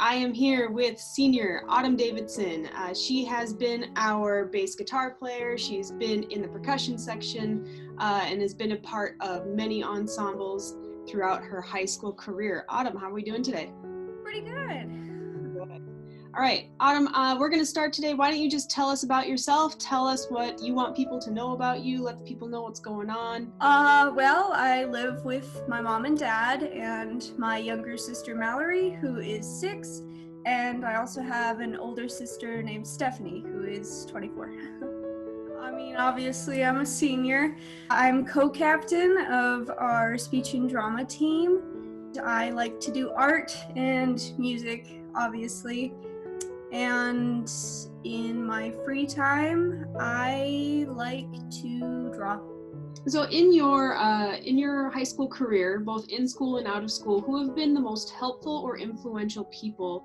I am here with senior Autumn Davidson. She has been our bass guitar player. She's been in the percussion section and has been a part of many ensembles throughout her high school career. Autumn, how are we doing today? Pretty good. All right, Autumn, we're going to start today. Why don't you just tell us about yourself? Tell us what you want people to know about you. Let the people know what's going on. Well, I live with my mom and dad and my younger sister Mallory, who is 6, and I also have an older sister named Stephanie, who is 24. I mean, obviously, I'm a senior. I'm co-captain of our speech and drama team. I like to do art and music, obviously. And in my free time, I like to draw. So in your high school career, both in school and out of school, who have been the most helpful or influential people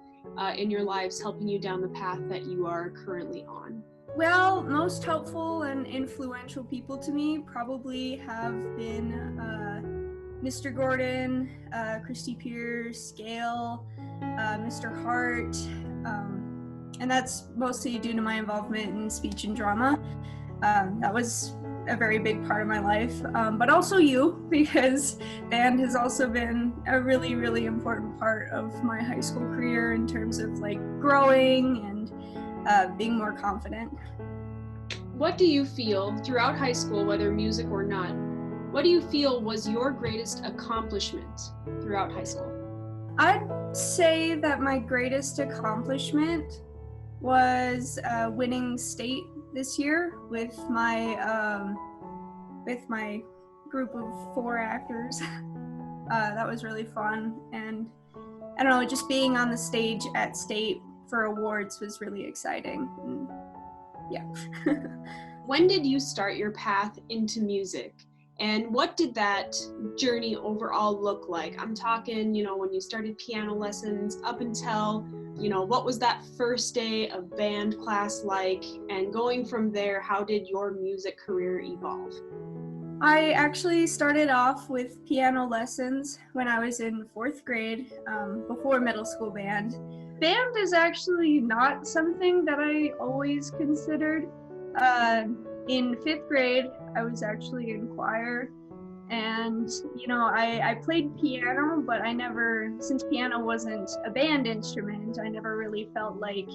in your lives helping you down the path that you are currently on? Well, most helpful and influential people to me probably have been Mr. Gordon, Christy Pierce, Gail, Mr. Hart, and that's mostly due to my involvement in speech and drama. That was a very big part of my life, but also you, because band has also been a really, really important part of my high school career in terms of like growing and being more confident. What do you feel throughout high school, whether music or not, what do you feel was your greatest accomplishment throughout high school? I'd say that my greatest accomplishment was winning state this year with my group of 4 actors. That was really fun, and I don't know, just being on the stage at state for awards was really exciting. And, yeah. When did you start your path into music? And what did that journey overall look like? I'm talking, when you started piano lessons up until, what was that first day of band class like? And going from there, how did your music career evolve? I actually started off with piano lessons when I was in 4th grade, before middle school band. Band is actually not something that I always considered. In 5th grade, I was actually in choir, and I played piano, but since piano wasn't a band instrument, I never really felt like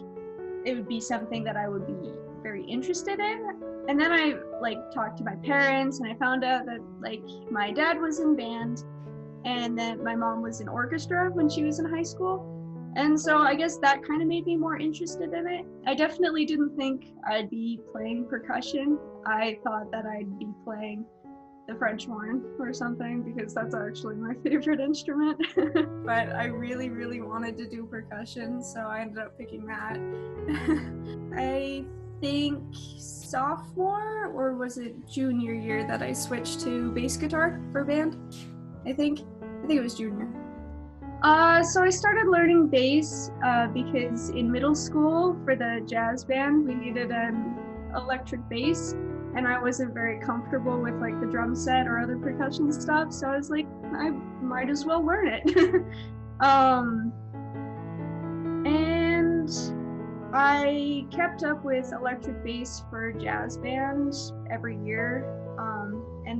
it would be something that I would be very interested in. And then I talked to my parents, and I found out that my dad was in band, and that my mom was in orchestra when she was in high school. And so I guess that kind of made me more interested in it. I definitely didn't think I'd be playing percussion. I thought that I'd be playing the French horn or something, because that's actually my favorite instrument. But I really, really wanted to do percussion, so I ended up picking that. I think sophomore, or was it junior year, that I switched to bass guitar for band? I think it was junior. So I started learning bass because in middle school for the jazz band we needed an electric bass, and I wasn't very comfortable with the drum set or other percussion stuff, so I was like, I might as well learn it. And I kept up with electric bass for jazz band every year, and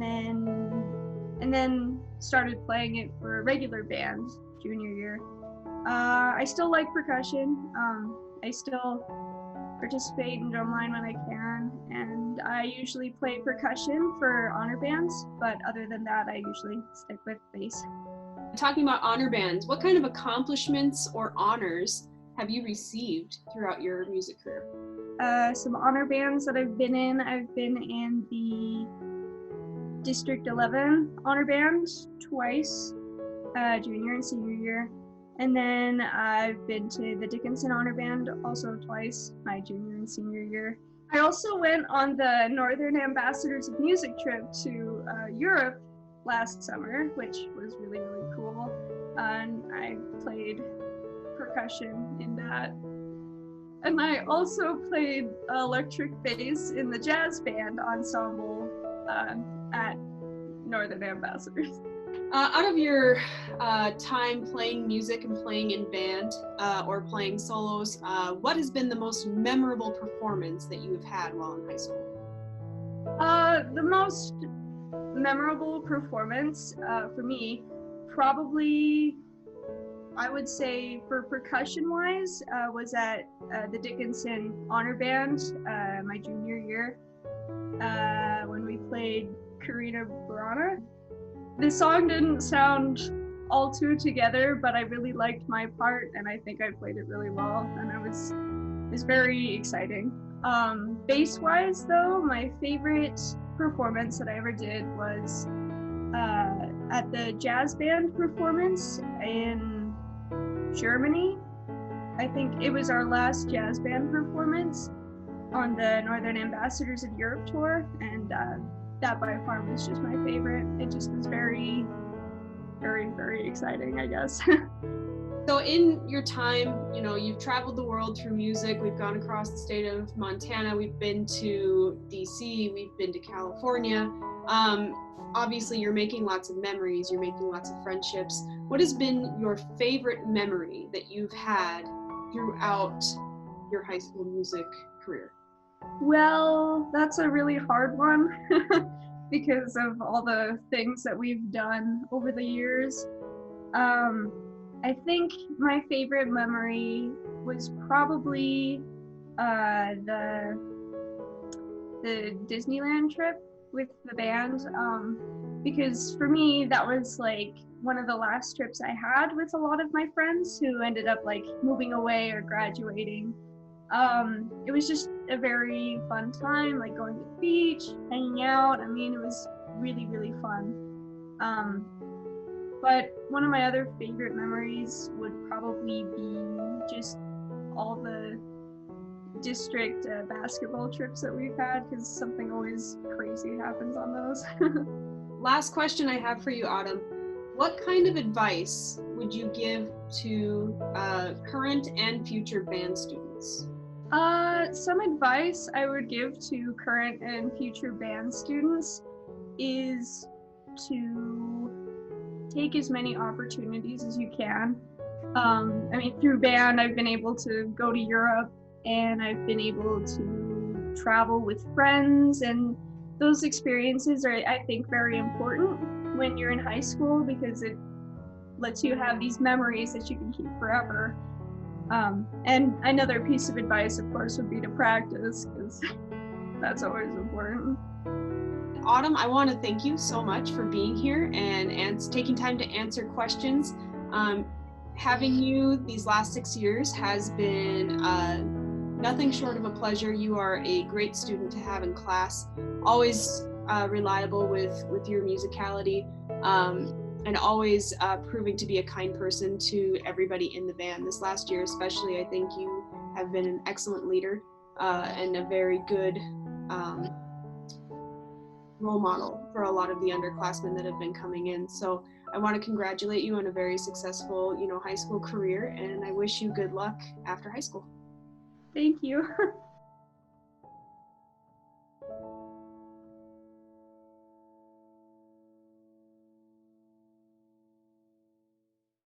then started playing it for regular band junior year. I still like percussion. I still participate in drumline when I can, and I usually play percussion for honor bands, but other than that, I usually stick with bass. Talking about honor bands, what kind of accomplishments or honors have you received throughout your music career? Some honor bands that I've been in the District 11 honor band twice, junior and senior year. And then I've been to the Dickinson honor band also twice, my junior and senior year. I also went on the Northern Ambassadors of Music trip to Europe last summer, which was really, really cool. And I played percussion in that. And I also played electric bass in the jazz band ensemble at Northern Ambassadors. Out of your time playing music and playing in band or playing solos, what has been the most memorable performance that you have had while in high school? The most memorable performance for me, probably, I would say for percussion wise, was at the Davidson honor band my junior year when we played Karina Burana. The song didn't sound all too together, but I really liked my part, and I think I played it really well, and it was very exciting. Bass-wise, though, my favorite performance that I ever did was at the jazz band performance in Germany. I think it was our last jazz band performance on the Northern Ambassadors of Europe tour, and that by far was just my favorite. It just was very, very, very exciting, I guess. So in your time, you know, you've traveled the world through music. We've gone across the state of Montana. We've been to DC. We've been to California. Obviously, you're making lots of memories. You're making lots of friendships. What has been your favorite memory that you've had throughout your high school music career? Well, that's a really hard one because of all the things that we've done over the years. I think my favorite memory was probably the Disneyland trip with the band, because for me that was like one of the last trips I had with a lot of my friends who ended up like moving away or graduating. It was just a very fun time, like going to the beach, hanging out. I mean, it was really, really fun. But one of my other favorite memories would probably be just all the district basketball trips that we've had, because something always crazy happens on those. Last question I have for you, Autumn. What kind of advice would you give to current and future band students? Some advice I would give to current and future band students is to take as many opportunities as you can. I mean, through band, I've been able to go to Europe, and I've been able to travel with friends, and those experiences are, I think, very important when you're in high school because it lets you have these memories that you can keep forever. And another piece of advice, of course, would be to practice, because that's always important. Autumn, I want to thank you so much for being here and taking time to answer questions. Having you these last 6 years has been nothing short of a pleasure. You are a great student to have in class, always reliable with your musicality, and always proving to be a kind person to everybody in the band. This last year especially, I think you have been an excellent leader and a very good role model for a lot of the underclassmen that have been coming in. So I want to congratulate you on a very successful, high school career, and I wish you good luck after high school. Thank you.